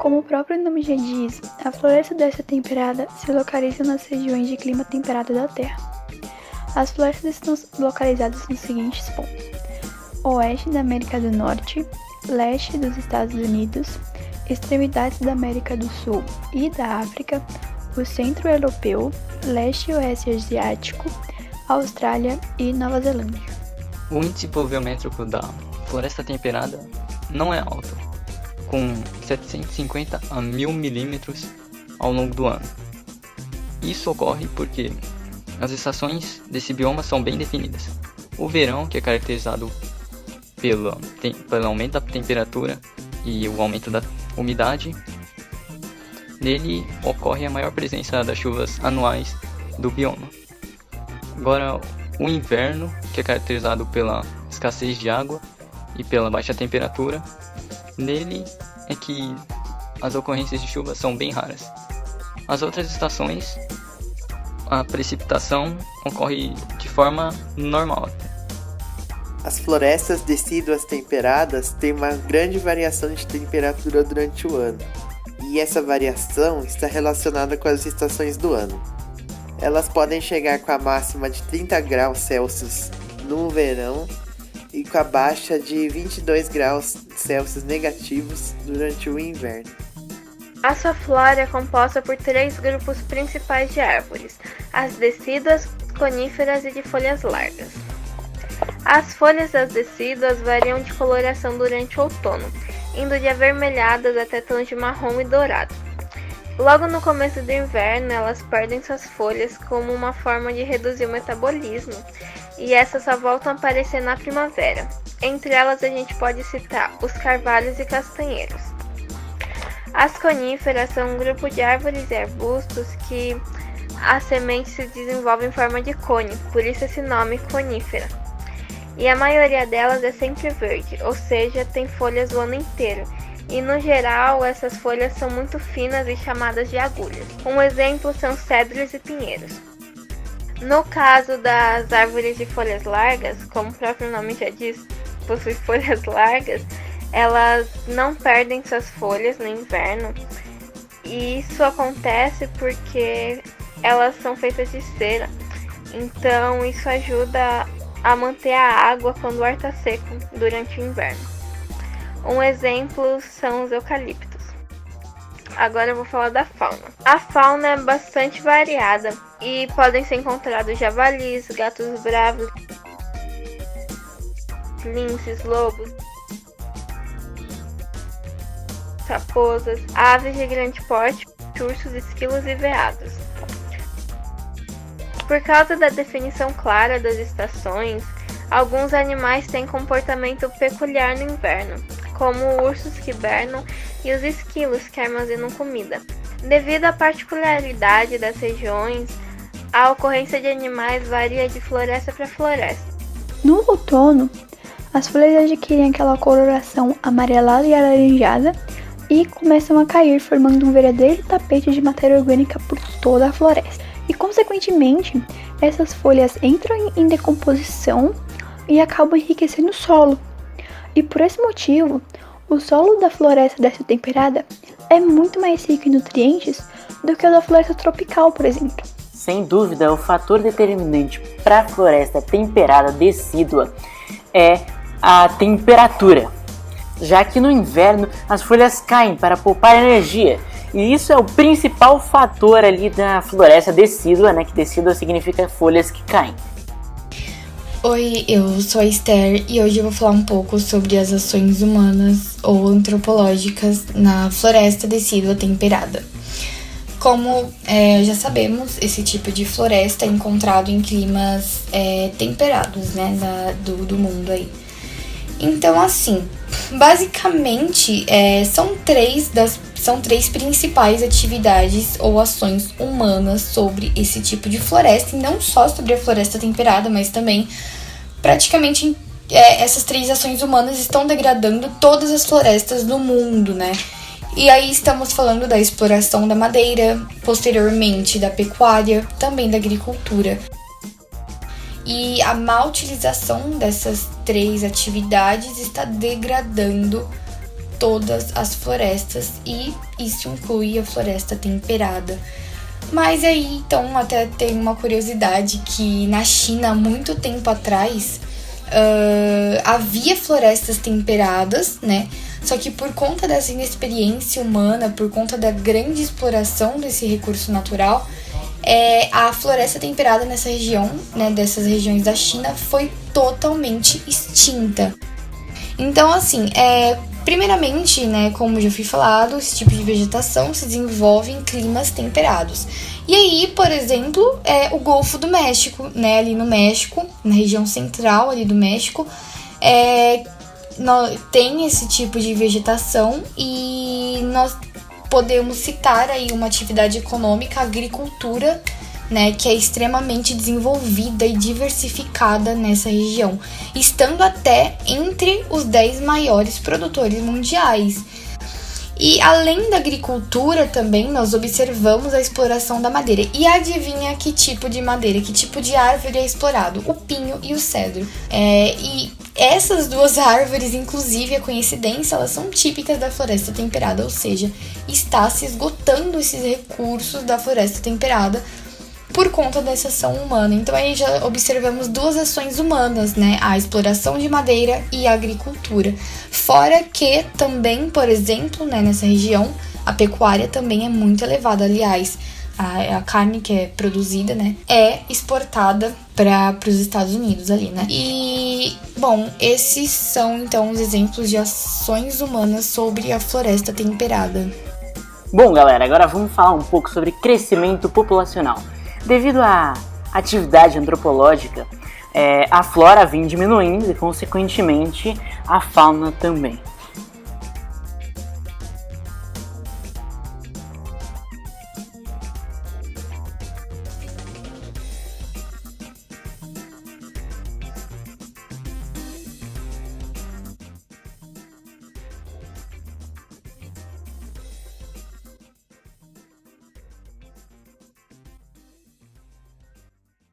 Como o próprio nome já diz, a floresta desta temperada se localiza nas regiões de clima temperado da Terra. As florestas estão localizadas nos seguintes pontos: oeste da América do Norte, leste dos Estados Unidos, extremidades da América do Sul e da África, o centro europeu, leste e oeste asiático, Austrália e Nova Zelândia. O índice pluviométrico da floresta temperada não é alto, com 750 a 1000 milímetros ao longo do ano. Isso ocorre porque as estações desse bioma são bem definidas. O verão, que é caracterizado pelo aumento da temperatura e o aumento da umidade, nele ocorre a maior presença das chuvas anuais do bioma. Agora, o inverno, que é caracterizado pela escassez de água e pela baixa temperatura, nele é que as ocorrências de chuva são bem raras. As outras estações, a precipitação ocorre de forma normal. As florestas decíduas temperadas têm uma grande variação de temperatura durante o ano, e essa variação está relacionada com as estações do ano. Elas podem chegar com a máxima de 30 graus Celsius no verão e com a baixa de 22 graus Celsius negativos durante o inverno. A sua flora é composta por 3 grupos principais de árvores: as decíduas, coníferas e de folhas largas. As folhas das decíduas variam de coloração durante o outono, indo de avermelhadas até tons de marrom e dourado. Logo no começo do inverno, elas perdem suas folhas como uma forma de reduzir o metabolismo, e essas só voltam a aparecer na primavera. Entre elas a gente pode citar os carvalhos e castanheiros. As coníferas são um grupo de árvores e arbustos que as sementes se desenvolvem em forma de cone, por isso esse nome conífera. E a maioria delas é sempre verde, ou seja, tem folhas o ano inteiro. E no geral, essas folhas são muito finas e chamadas de agulhas. Um exemplo são cedros e pinheiros. No caso das árvores de folhas largas, como o próprio nome já diz, possuem folhas largas, elas não perdem suas folhas no inverno. E isso acontece porque elas são feitas de cera. Então isso ajuda a manter a água quando o ar está seco durante o inverno. Um exemplo são os eucaliptos. Agora eu vou falar da fauna. A fauna é bastante variada e podem ser encontrados javalis, gatos bravos, linces, lobos, raposas, aves de grande porte, ursos, esquilos e veados. Por causa da definição clara das estações, alguns animais têm comportamento peculiar no inverno, como ursos que hibernam e os esquilos que armazenam comida. Devido à particularidade das regiões, a ocorrência de animais varia de floresta para floresta. No outono, as folhas adquirem aquela coloração amarelada e alaranjada e começam a cair, formando um verdadeiro tapete de matéria orgânica por toda a floresta. E, consequentemente, essas folhas entram em decomposição e acabam enriquecendo o solo. E por esse motivo, o solo da floresta dessa temperada é muito mais rico em nutrientes do que o da floresta tropical, por exemplo. Sem dúvida, o fator determinante para a floresta temperada decídua é a temperatura, já que no inverno as folhas caem para poupar energia, e isso é o principal fator ali da floresta decídua, né? Que decídua significa folhas que caem. Oi, eu sou a Esther e hoje eu vou falar um pouco sobre as ações humanas ou antropológicas na floresta decídua temperada. Como já sabemos, esse tipo de floresta é encontrado em climas temperados, né, do mundo aí. Então, assim, basicamente são três principais atividades ou ações humanas sobre esse tipo de floresta, e não só sobre a floresta temperada, mas também praticamente essas 3 ações humanas estão degradando todas as florestas do mundo, né? E aí estamos falando da exploração da madeira, posteriormente da pecuária, também da agricultura. E a má utilização dessas 3 atividades está degradando todas as florestas, e isso inclui a floresta temperada. Mas aí, então, até tem uma curiosidade que na China, há muito tempo atrás, havia florestas temperadas, né? Só que por conta dessa inexperiência humana, por conta da grande exploração desse recurso natural, a floresta temperada nessa região, né, dessas regiões da China, foi totalmente extinta. Então, assim, primeiramente, né, como já fui falado, esse tipo de vegetação se desenvolve em climas temperados. E aí, por exemplo, o Golfo do México, né, ali no México, na região central ali do México, tem esse tipo de vegetação, e nós podemos citar aí uma atividade econômica, a agricultura, né, que é extremamente desenvolvida e diversificada nessa região, estando até entre os 10 maiores produtores mundiais. E além da agricultura também, nós observamos a exploração da madeira. E adivinha que tipo de madeira, que tipo de árvore é explorado? O pinho e o cedro. E essas duas árvores, inclusive, a coincidência, elas são típicas da floresta temperada, ou seja, está se esgotando esses recursos da floresta temperada por conta dessa ação humana. Então aí já observamos duas ações humanas, né? A exploração de madeira e a agricultura. Fora que também, por exemplo, né, nessa região, a pecuária também é muito elevada. Aliás, a carne que é produzida, né, é exportada para os Estados Unidos ali, né? E, bom, esses são então os exemplos de ações humanas sobre a floresta temperada. Bom, galera, agora vamos falar um pouco sobre crescimento populacional. Devido à atividade antropológica, a flora vem diminuindo e, consequentemente, a fauna também.